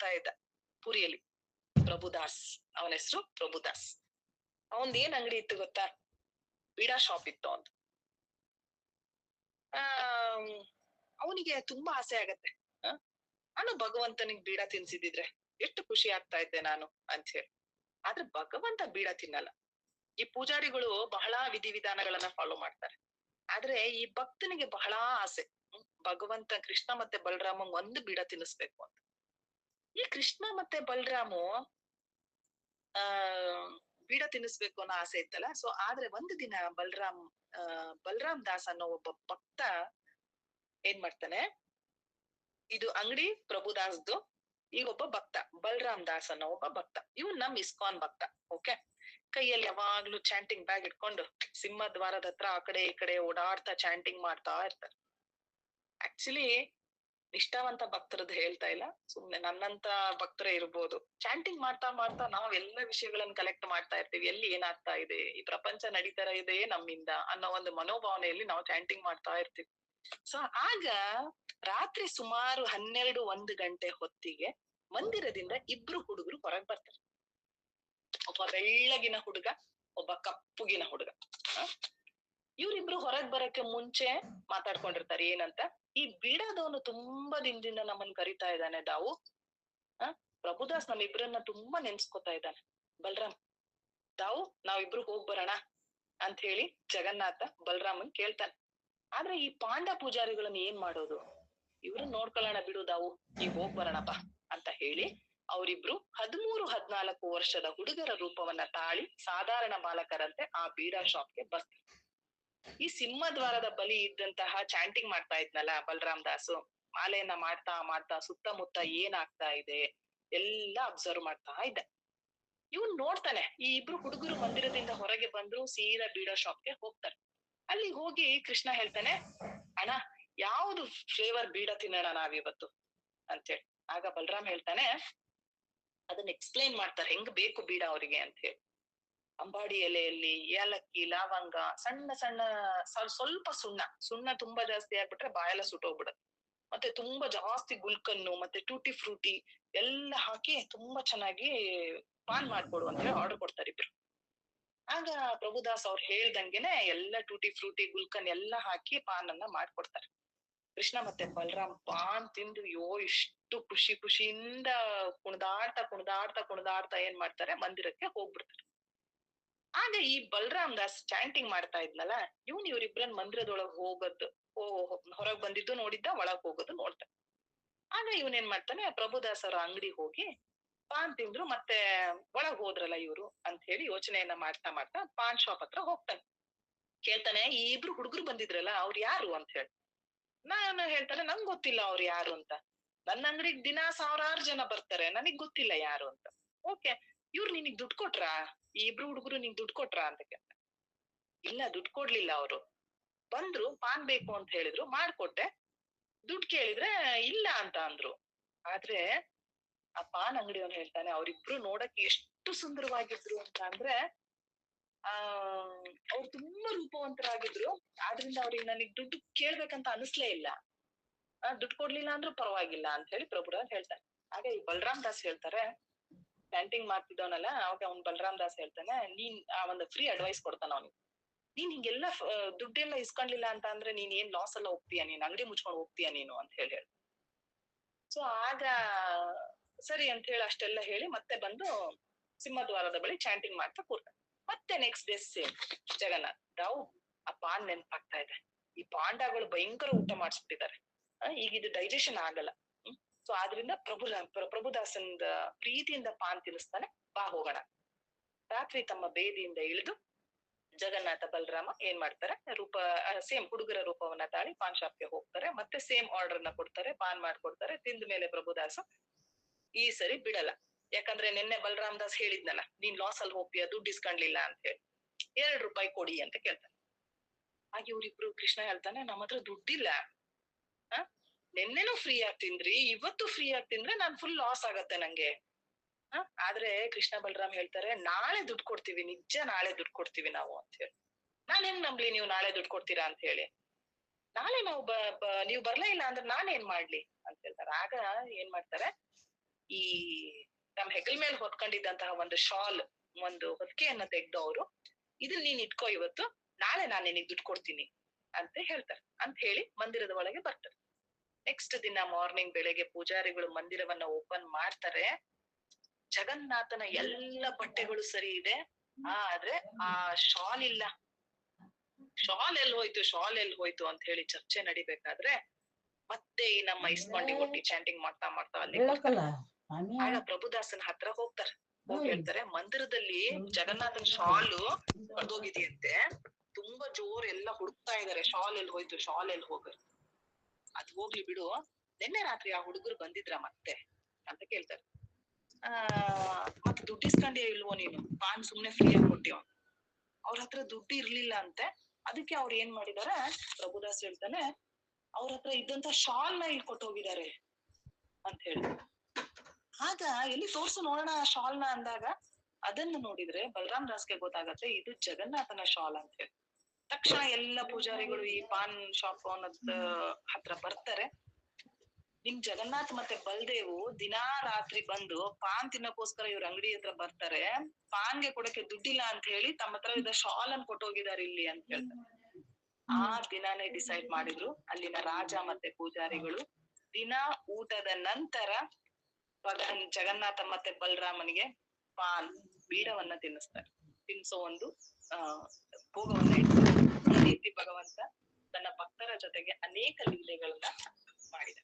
ಮಾಡ್ತಾ ಇದ್ದ ಪುರಿಯಲ್ಲಿ. ಪ್ರಭುದಾಸ್, ಅವನ ಹೆಸರು ಪ್ರಭುದಾಸ್. ಅವನ್ದ್ ಏನ್ ಅಂಗಡಿ ಇತ್ತು ಗೊತ್ತಾ? ಬೀಡಾ ಶಾಪ್ ಇತ್ತು ಅವನ್ದು. ಅವನಿಗೆ ತುಂಬಾ ಆಸೆ ಆಗತ್ತೆ, ನಾನು ಭಗವಂತನಿಗೆ ಬೀಡ ತಿನ್ಸಿದಿದ್ರೆ ಎಷ್ಟು ಖುಷಿ ಆಗ್ತಾ ಇದ್ದೆ ನಾನು ಅಂತ ಹೇಳಿ. ಆದ್ರೆ ಭಗವಂತ ಬೀಡ ತಿನ್ನಲ್ಲ. ಈ ಪೂಜಾರಿಗಳು ಬಹಳ ವಿಧಿವಿಧಾನಗಳನ್ನ ಫಾಲೋ ಮಾಡ್ತಾರೆ. ಆದ್ರೆ ಈ ಭಕ್ತನಿಗೆ ಬಹಳ ಆಸೆ, ಭಗವಂತ ಕೃಷ್ಣ ಮತ್ತೆ ಬಲರಾಮ ಒಂದು ಬೀಡ ತಿನ್ನಿಸ್ಬೇಕು ಅಂತ. ಈ ಕೃಷ್ಣ ಮತ್ತೆ ಬಲರಾಮು ಬೀಡ ತಿನ್ನಿಸ್ಬೇಕು ಅನ್ನೋ ಆಸೆ ಇತ್ತಲ್ಲ. ಸೊ ಆದ್ರೆ ಒಂದು ದಿನ ಬಲರಾಮ್ ದಾಸ್ ಅನ್ನೋ ಒಬ್ಬ ಭಕ್ತ ಏನ್ ಮಾಡ್ತಾನೆ, ಇದು ಅಂಗಡಿ ಪ್ರಭುದಾಸ್ದು, ಈಗ ಒಬ್ಬ ಭಕ್ತ ಬಲರಾಮ್ ದಾಸ್ ಅನ್ನೋ ಒಬ್ಬ ಭಕ್ತ, ಇವ್ ನಮ್ ಇಸ್ಕಾನ್ ಭಕ್ತ. ಓಕೆ, ಕೈಯಲ್ಲಿ ಯಾವಾಗ್ಲೂ ಚಾಂಟಿಂಗ್ ಬ್ಯಾಗ್ ಇಟ್ಕೊಂಡು ಸಿಂಹದ್ವಾರದ ಹತ್ರ ಆ ಕಡೆ ಈ ಕಡೆ ಓಡಾಡ್ತಾ ಚಾಂಟಿಂಗ್ ಮಾಡ್ತಾ ಇರ್ತಾರೆ. ಆಕ್ಚುಲಿ ನಿಷ್ಠಾವಂತ ಭಕ್ತರದ್ದು ಹೇಳ್ತಾ ಇಲ್ಲ, ಸುಮ್ನೆ ನನ್ನಂತ ಭಕ್ತರೇ ಇರ್ಬೋದು. ಚಾಂಟಿಂಗ್ ಮಾಡ್ತಾ ಮಾಡ್ತಾ ನಾವು ಎಲ್ಲ ವಿಷಯಗಳನ್ನ ಕಲೆಕ್ಟ್ ಮಾಡ್ತಾ ಇರ್ತೀವಿ, ಎಲ್ಲಿ ಏನಾಗ್ತಾ ಇದೆ, ಈ ಪ್ರಪಂಚ ನಡೀತಾ ಇದೆ ನಮ್ಮಿಂದ ಅನ್ನೋ ಒಂದು ಮನೋಭಾವನೆಯಲ್ಲಿ ನಾವು ಚಾಂಟಿಂಗ್ ಮಾಡ್ತಾ ಇರ್ತೀವಿ. ಸೊ ಆಗ ರಾತ್ರಿ ಸುಮಾರು 12-1 ಗಂಟೆ ಹೊತ್ತಿಗೆ ಮಂದಿರದಿಂದ ಇಬ್ರು ಹುಡುಗರು ಹೊರಗ್ ಬರ್ತಾರೆ. ಒಬ್ಬ ಬೆಳ್ಳಗಿನ ಹುಡುಗ, ಒಬ್ಬ ಕಪ್ಪುಗಿನ ಹುಡುಗ. ಇವ್ರಿಬ್ರು ಹೊರಗ್ ಬರಕ್ಕೆ ಮುಂಚೆ ಮಾತಾಡ್ಕೊಂಡಿರ್ತಾರೆ. ಏನಂತ, ಈ ಬೀಡಾದವನು ತುಂಬಾ ದಿನದಿಂದ ನಮ್ಮನ್ ಕರಿತಾ ಇದ್ದಾನೆ ದಾವು, ಪ್ರಭುದಾಸ್ ನಮ್ಮಿಬ್ರನ್ನ ತುಂಬಾ ನೆನ್ಸ್ಕೊತಾ ಇದ್ದಾನೆ. ಬಲರಾಮ್, ದಾವು ನಾವಿಬ್ರು ಹೋಗ್ ಬರೋಣ ಅಂತ ಹೇಳಿ ಜಗನ್ನಾಥ ಬಲರಾಮನ್ ಕೇಳ್ತಾನೆ. ಆದ್ರೆ ಈ ಪಾಂಡ ಪೂಜಾರಿಗಳನ್ನ ಏನ್ ಮಾಡೋದು, ಇವ್ರು ನೋಡ್ಕೊಳ್ಳೋಣ ಬಿಡು ದಾವು, ಈಗ ಹೋಗ್ ಬರೋಣಪ್ಪ ಅಂತ ಹೇಳಿ ಅವರಿಬ್ರು 13-14 ವರ್ಷದ ಹುಡುಗರ ರೂಪವನ್ನ ತಾಳಿ ಸಾಧಾರಣ ಬಾಲಕರಂತೆ ಆ ಬೀಡಾ ಶಾಪ್ಗೆ ಬರ್ತಾರೆ. ಈ ಸಿಂಹದ್ವಾರದ ಬಳಿ ಇದ್ದಂತಹ ಚಾಂಟಿಂಗ್ ಮಾಡ್ತಾ ಇದ್ನಲ್ಲ ಬಲರಾಮ್ ದಾಸು, ಮಾಲೆಯನ್ನ ಮಾಡ್ತಾ ಮಾಡ್ತಾ ಸುತ್ತಮುತ್ತ ಏನಾಗ್ತಾ ಇದೆ ಎಲ್ಲ ಅಬ್ಸರ್ವ್ ಮಾಡ್ತಾ ಇದ್ದ. ಇವನ್ ನೋಡ್ತಾನೆ, ಈ ಇಬ್ರು ಹುಡುಗರು ಮಂದಿರದಿಂದ ಹೊರಗೆ ಬಂದ್ರು, ಸೀದಾ ಬೀಡಾ ಶಾಪ್ಗೆ ಹೋಗ್ತಾರೆ. ಅಲ್ಲಿ ಹೋಗಿ ಕೃಷ್ಣ ಹೇಳ್ತಾನೆ, ಅಣ್ಣ ಯಾವ್ದು ಫ್ಲೇವರ್ ಬೀಡ ತಿನ್ನೋಣ ನಾವಿವತ್ತು ಅಂತೇಳಿ. ಆಗ ಬಲರಾಮ್ ಹೇಳ್ತಾನೆ, ಅದನ್ನ ಎಕ್ಸ್ಪ್ಲೈನ್ ಮಾಡ್ತಾರೆ ಹೆಂಗ್ ಬೇಕು ಬೀಡ ಅವ್ರಿಗೆ ಅಂತ ಹೇಳಿ. ಅಂಬಾಡಿ ಎಲೆಯಲ್ಲಿ ಏಲಕ್ಕಿ, ಲವಂಗ, ಸಣ್ಣ ಸಣ್ಣ ಸ್ವಲ್ಪ ಸುಣ್ಣ ತುಂಬಾ ಜಾಸ್ತಿ ಆಗ್ಬಿಟ್ರೆ ಬಾಯೆಲ್ಲ ಸುಟ್ಟೋಗ್ಬಿಡುತ್ತೆ. ಮತ್ತೆ ತುಂಬಾ ಜಾಸ್ತಿ ಗುಲ್ಕನ್ನು ಮತ್ತೆ ಟೂಟಿ ಫ್ರೂಟಿ ಎಲ್ಲ ಹಾಕಿ ತುಂಬಾ ಚೆನ್ನಾಗಿ ಪಾನ್ ಮಾಡ್ಕೊಡು ಅಂತ ಹೇಳಿ ಆರ್ಡರ್ ಕೊಡ್ತಾರೆ ಇಬ್ರು. ಆಗ ಪ್ರಭುದಾಸ್ ಅವ್ರು ಹೇಳ್ದಂಗೆನೆ ಎಲ್ಲ ಟೂಟಿ ಫ್ರೂಟಿ ಗುಲ್ಕನ್ ಎಲ್ಲ ಹಾಕಿ ಪಾನ್ ಅನ್ನ ಮಾಡ್ಕೊಡ್ತಾರೆ. ಕೃಷ್ಣ ಮತ್ತೆ ಬಲರಾಮ್ ಪಾನ್ ತಿಂದು ಇಷ್ಟು ಖುಷಿಯಿಂದ ಕುಣಿದಾಡ್ತಾ ಏನ್ ಮಾಡ್ತಾರೆ, ಮಂದಿರಕ್ಕೆ ಹೋಗ್ಬಿಡ್ತಾರೆ. ಆಗ ಈ ಬಲರಾಮ್ ದಾಸ್ ಚಾಂಟಿಂಗ್ ಮಾಡ್ತಾ ಇದ್ನಲ್ಲ, ಇವ್ರಿಬ್ರನ್ ಮಂದಿರದೊಳಗ್ ಹೋಗೋದು ಹೊರಗ್ ಬಂದಿದ್ದು ನೋಡಿದ್ದ, ಒಳಗ್ ಹೋಗೋದು ನೋಡ್ತಾನೆ. ಆಗ ಇವನೇನ್ ಮಾಡ್ತಾನೆ, ಪ್ರಭುದಾಸ್ ಅವರ ಅಂಗಡಿ ಹೋಗಿ ಪಾನ್ ತಿಂದ್ರು ಮತ್ತೆ ಒಳಗ್ ಹೋದ್ರಲ್ಲ ಇವ್ರು ಅಂತ ಹೇಳಿ ಯೋಚನೆಯನ್ನ ಮಾಡ್ತಾ ಪಾನ್ ಶಾಪ್ ಹತ್ರ ಹೋಗ್ತಾನೆ. ಕೇಳ್ತಾನೆ, ಈ ಇಬ್ರು ಹುಡುಗರು ಬಂದಿದ್ರಲ್ಲ ಅವ್ರು ಯಾರು ಅಂತ ಹೇಳಿ. ನಾನು ಹೇಳ್ತಾನೆ, ನಂಗ್ ಗೊತ್ತಿಲ್ಲ ಅವ್ರು ಯಾರು ಅಂತ, ನನ್ನ ಅಂಗಡಿಗೆ ದಿನಾ 1000 ಜನ ಬರ್ತಾರೆ, ನನಗ್ ಗೊತ್ತಿಲ್ಲ ಯಾರು ಅಂತ. ಓಕೆ, ಇವ್ರು ನಿನಗ್ ದುಡ್ಡು ಕೊಟ್ರಾ, ಈ ಇಬ್ರು ಹುಡುಗರು ನಿಂಗ್ ದುಡ್ಡು ಕೊಟ್ರಾ ಅಂತ ಕೇಳ್ತಾನೆ. ಇಲ್ಲ, ದುಡ್ಡು ಕೊಡ್ಲಿಲ್ಲ, ಅವರು ಬಂದ್ರು, ಪಾನ್ ಬೇಕು ಅಂತ ಹೇಳಿದ್ರು, ಮಾಡ್ಕೊಟ್ಟೆ, ದುಡ್ಡು ಕೇಳಿದ್ರೆ ಇಲ್ಲ ಅಂತ ಅಂದ್ರು. ಆದ್ರೆ ಆ ಪಾನ್ ಅಂಗಡಿಯವನು ಹೇಳ್ತಾನೆ, ಅವ್ರಿಬ್ರು ನೋಡಕ್ಕೆ ಎಷ್ಟು ಸುಂದರವಾಗಿದ್ರು ಅಂತ ಅಂದ್ರೆ, ಅವ್ರು ತುಂಬಾ ರೂಪವಂತರಾಗಿದ್ರು, ಆದ್ರಿಂದ ಅವ್ರಿಗೆ ನನಗ್ ದುಡ್ಡು ಕೇಳ್ಬೇಕಂತ ಅನಿಸ್ಲೇ ಇಲ್ಲ, ದುಡ್ಡು ಕೊಡ್ಲಿಲ್ಲ ಅಂದ್ರೂ ಪರವಾಗಿಲ್ಲ ಅಂತ ಹೇಳಿ ಪ್ರಭುರಾಜ್ ಹೇಳ್ತಾನೆ. ಹಾಗೆ ಈ ಬಲರಾಮ್ ದಾಸ್ ಹೇಳ್ತಾರೆ, ಚಾಂಟಿಂಗ್ ಮಾಡ್ತಿದ್ದವನಲ್ಲ, ಅವಾಗ ಅವ್ನ್ ಬಲರಾಮ್ ದಾಸ್ ಹೇಳ್ತಾನೆ, ನೀನ್ ಒಂದು ಫ್ರೀ ಅಡ್ವೈಸ್ ಕೊಡ್ತಾನ ಅವ್ನಿಗೆ, ನೀನ್ ಹಿಂಗೆಲ್ಲ ದುಡ್ಡೆಲ್ಲ ಇಸ್ಕೊಂಡ್ಲಿಲ್ಲ ಅಂತ ಅಂದ್ರೆ ನೀನ್ ಏನ್ ಲಾಸ್ ಎಲ್ಲ ಹೋಗ್ತೀಯ, ನೀನ್ ಅಂಗಡಿ ಮುಚ್ಕೊಂಡು ಹೋಗ್ತೀಯ ನೀನು ಅಂತ ಹೇಳಿ. ಸೊ ಆಗ ಸರಿ ಅಂತ ಹೇಳಿ ಅಷ್ಟೆಲ್ಲ ಹೇಳಿ ಮತ್ತೆ ಬಂದು ಸಿಂಹದ್ವಾರದ ಬಳಿ ಚಾಂಟಿಂಗ್ ಮಾಡ್ತಾ ಕೂರ್ತಾನೆ. ಮತ್ತೆ next day same Jagannath, Rao ಆ ಪಾನ್ ನೆನ್ಪಾಗ್ತಾ ಇದೆ, ಈ ಪಾಂಡಗಳು ಭಯಂಕರ ಊಟ ಮಾಡಿಸ್ಬಿಟ್ಟಿದ್ದಾರೆ, ಈಗ ಇದು ಡೈಜೆಷನ್ ಆಗಲ್ಲ. ಸೊ ಆದ್ರಿಂದ ಪ್ರಭುದಾಸಂದ ಪ್ರೀತಿಯಿಂದ ಪಾನ್ ತಿನ್ನಿಸ್ತಾನೆ, ಬಾ ಹೋಗೋಣ. ರಾತ್ರಿ ತಮ್ಮ ಬೇದಿಯಿಂದ ಇಳಿದು ಜಗನ್ನಾಥ ಬಲರಾಮ ಏನ್ ಮಾಡ್ತಾರೆ, ಸೇಮ್ ಹುಡುಗರ ರೂಪವನ್ನ ತಾಳಿ ಪಾನ್ ಶಾಪ್ಗೆ ಹೋಗ್ತಾರೆ. ಮತ್ತೆ ಸೇಮ್ ಆರ್ಡರ್ ನ ಕೊಡ್ತಾರೆ, ಪಾನ್ ಮಾಡ್ಕೊಡ್ತಾರೆ. ತಿಂದ ಮೇಲೆ ಪ್ರಭುದಾಸ ಈ ಸರಿ ಬಿಡಲ್ಲ, ಯಾಕಂದ್ರೆ ನಿನ್ನೆ ಬಲರಾಮ್ ದಾಸ್ ಹೇಳಿದ್ನಲ್ಲ, ನೀನ್ ಲಾಸ್ ಅಲ್ಲಿ ಹೋಗ್ತೀಯ, ದುಡ್ಡು ಇಸ್ಕೊಂಡ್ಲಿಲ್ಲ ಅಂತ ಹೇಳಿ, 2 ರೂಪಾಯಿ ಕೊಡಿ ಅಂತ ಕೇಳ್ತಾನೆ. ಹಾಗೆ ಇವ್ರಿಬ್ರು, ಕೃಷ್ಣ ಹೇಳ್ತಾನೆ, ನಮ್ಮ ಹತ್ರ ದುಡ್ಡಿಲ್ಲ, ನಿನ್ನೆನೂ ಫ್ರೀ ಆಗಿ ತಿಂದ್ರಿ, ಇವತ್ತು ಫ್ರೀ ಆಗಿ ತಿಂದ್ರೆ ನಾನ್ ಫುಲ್ ಲಾಸ್ ಆಗತ್ತೆ ನಂಗೆ. ಆದ್ರೆ ಕೃಷ್ಣ ಬಲರಾಮ್ ಹೇಳ್ತಾರೆ, ನಾಳೆ ದುಡ್ಡು ಕೊಡ್ತೀವಿ, ನಿಜ ನಾಳೆ ದುಡ್ಡು ಕೊಡ್ತೀವಿ ನಾವು ಅಂತ ಹೇಳಿ. ನಾನ್ ಹೆಂಗ್ ನಂಬ್ಲಿ ನೀವು ನಾಳೆ ದುಡ್ಡು ಕೊಡ್ತೀರಾ ಅಂತ ಹೇಳಿ, ನಾಳೆ ನಾವು ನೀವು ಬರ್ಲೇ ಇಲ್ಲ ಅಂದ್ರೆ ನಾನ್ ಏನ್ ಮಾಡ್ಲಿ ಅಂತ ಹೇಳ್ತಾರೆ. ಆಗ ಏನ್ ಮಾಡ್ತಾರೆ, ಈ ತಮ್ಮ ಹೆಗಲ್ ಮೇಲೆ ಹೊತ್ಕೊಂಡಿದ್ದಂತಹ ಒಂದು ಶಾಲ್, ಒಂದು ಹೊದಿಕೆಯನ್ನ ತೆಗ್ದು ಅವರು, ಇದನ್ನ ನೀನ್ ಇಟ್ಕೋ ಇವತ್ತು, ನಾಳೆ ನಾನ್ ನಿನಗ್ ದುಡ್ಡು ಕೊಡ್ತೀನಿ ಅಂತ ಹೇಳ್ತಾರೆ. ಅಂತ ಹೇಳಿ ಮಂದಿರದ ಒಳಗೆ ಬರ್ತಾರೆ. ನೆಕ್ಸ್ಟ್ ದಿನ ಮಾರ್ನಿಂಗ್ ಬೆಳಗ್ಗೆ ಪೂಜಾರಿಗಳು ಮಂದಿರವನ್ನ ಓಪನ್ ಮಾಡ್ತಾರೆ. ಜಗನ್ನಾಥನ ಎಲ್ಲ ಬಟ್ಟೆಗಳು ಸರಿ ಇದೆ, ಆದ್ರೆ ಆ ಶಾಲ್ ಇಲ್ಲ. ಶಾಲ್ ಎಲ್ಲಿ ಹೋಯ್ತು, ಶಾಲ್ ಎಲ್ಲಿ ಹೋಯ್ತು ಅಂತ ಹೇಳಿ ಚರ್ಚೆ ನಡಿಬೇಕಾದ್ರೆ ಮತ್ತೆ ಈ ನಮ್ಮ ಇಸ್ಕೊಂಡಿಗೆ ಒಟ್ಟಿ ಚಾಂಟಿಂಗ್ ಮಾಡ್ತಾ ಮಾಡ್ತಾ ಅಲ್ಲಿ ಆಗ ಪ್ರಭುದಾಸನ ಹತ್ರ ಹೋಗ್ತಾರೆ. ಹೋಗಿ ಹೇಳ್ತಾರೆ, ಮಂದಿರದಲ್ಲಿ ಜಗನ್ನಾಥನ್ ಶಾಲು ಕಳ್ದೋಗಿದೆಯಂತೆ, ತುಂಬಾ ಜೋರ್ ಎಲ್ಲ ಹುಡುಕ್ತಾ ಇದಾರೆ, ಶಾಲ್ ಎಲ್ಲಿ ಹೋಯ್ತು, ಶಾಲ್ ಎಲ್ಲಿ ಹೋಗ. ಅದ್ ಹೋಗ್ಲಿ ಬಿಡು, ನಿನ್ನೆ ರಾತ್ರಿ ಆ ಹುಡುಗರು ಬಂದಿದ್ರ ಮತ್ತೆ ಅಂತ ಕೇಳ್ತಾರೆ. ಮತ್ತೆ ದುಡ್ಡು ಇಸ್ಕೊಂಡೇ ಇಲ್ವೋ ನೀನು, ಪಾನ್ ಸುಮ್ನೆ ಫ್ರೀಯಾಗಿ ಕೊಟ್ಟಿವ. ಅವ್ರ ಹತ್ರ ದುಡ್ಡು ಇರ್ಲಿಲ್ಲ ಅಂತೆ. ಅದಕ್ಕೆ ಅವ್ರು ಏನ್ ಮಾಡಿದಾರೆ, ಪ್ರಭುದಾಸ್ ಹೇಳ್ತಾನೆ, ಅವ್ರ ಹತ್ರ ಇದ್ದಂತ ಶಾಲ್ ನ ಇಲ್ಲಿ ಕೊಟ್ಟು ಹೋಗಿದ್ದಾರೆ ಅಂತ ಹೇಳಿ. ಆಗ ಎಲ್ಲಿ ತೋರ್ಸು ನೋಡೋಣ ಆ ಶಾಲ್ ನ ಅಂದಾಗ ಅದನ್ನ ನೋಡಿದ್ರೆ ಬಲರಾಮ್ ದಾಸ್ಗೆ ಗೊತ್ತಾಗತ್ತೆ ಇದು ಜಗನ್ನಾಥನ ಶಾಲ್ ಅಂತ ಹೇಳಿ. ತಕ್ಷಣ ಎಲ್ಲ ಪೂಜಾರಿಗಳು ಈ ಪಾನ್ ಶಾಪ್ ಅನ್ನೋದ್ ಹತ್ರ ಬರ್ತಾರೆ. ನಿಮ್ ಜಗನ್ನಾಥ್ ಮತ್ತೆ ಬಲ್ದೇವು ದಿನಾ ರಾತ್ರಿ ಬಂದು ಪಾನ್ ತಿನ್ನಕ್ಕೋಸ್ಕರ ಇವ್ರ ಅಂಗಡಿ ಹತ್ರ ಬರ್ತಾರೆ, ಪಾನ್ಗೆ ಕೊಡಕ್ಕೆ ದುಡ್ಡಿಲ್ಲ ಅಂತ ಹೇಳಿ ತಮ್ಮ ಹತ್ರ ಇದ್ದ ಶಾಲ್ ಅನ್ ಕೊಟ್ಟೋಗಿದಾರೆ ಇಲ್ಲಿ ಅಂತ ಹೇಳ್ತಾರೆ. ಆ ದಿನಾನೇ ಡಿಸೈಡ್ ಮಾಡಿದ್ರು ಅಲ್ಲಿನ ರಾಜ ಮತ್ತೆ ಪೂಜಾರಿಗಳು, ದಿನ ಊಟದ ನಂತರ ಜಗನ್ನಾಥ ಮತ್ತೆ ಬಲರಾಮನಿಗೆ ಪಾನ್ ಬೀಡವನ್ನ ತಿನ್ನಿಸ್ತಾರೆ, ತಿನ್ಸೋ ಒಂದು ಭೋಗವನ್ನ ಇಡ್ತಾರೆ. ಈ ರೀತಿ ಭಗವಂತ ತನ್ನ ಭಕ್ತರ ಜೊತೆಗೆ ಅನೇಕ ಲೀಲೆಗಳನ್ನ ಮಾಡಿದ.